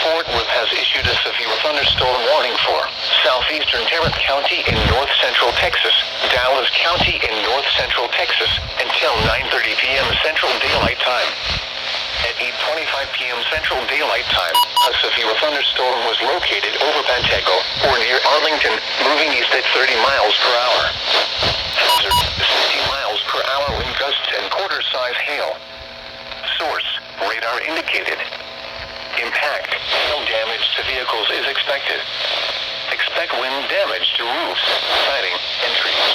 Fort Worth has issued a severe thunderstorm warning for southeastern Tarrant County in north-central Texas, Dallas County in north-central Texas, until 9:30 p.m. Central Daylight Time. At 8:25 p.m. Central Daylight Time, a severe thunderstorm was located over Pantego, or near Arlington, moving east at 30 miles per hour. Hazard, 60 miles per hour wind gusts and quarter-size hail. Source, radar indicated. Impact, hail damage to vehicles is expected. Expect wind damage to roofs, siding, and trees.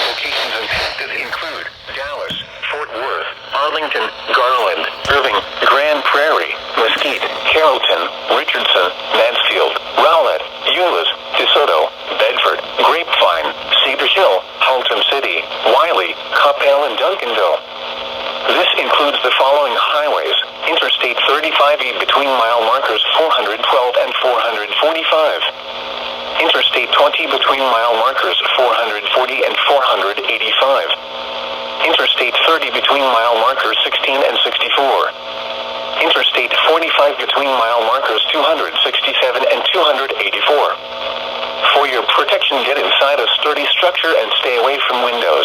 Locations impacted include Dallas, Fort Worth, Arlington, Garland, Irving, Grand Prairie, Mesquite, Carrollton, Richardson, Mansfield, Rowlett, Euless, DeSoto, Bedford, Grapevine, Cedar Hill, Haltom City, Wiley, Coppell, and Duncanville. This includes the following highways: Interstate 35E between mile markers 412 and 445. Interstate 20 between mile markers 440 and 485. Interstate 30 between mile markers 16 and 64. Interstate 45 between mile markers 267 and 284. For your protection, get inside a sturdy structure and stay away from windows.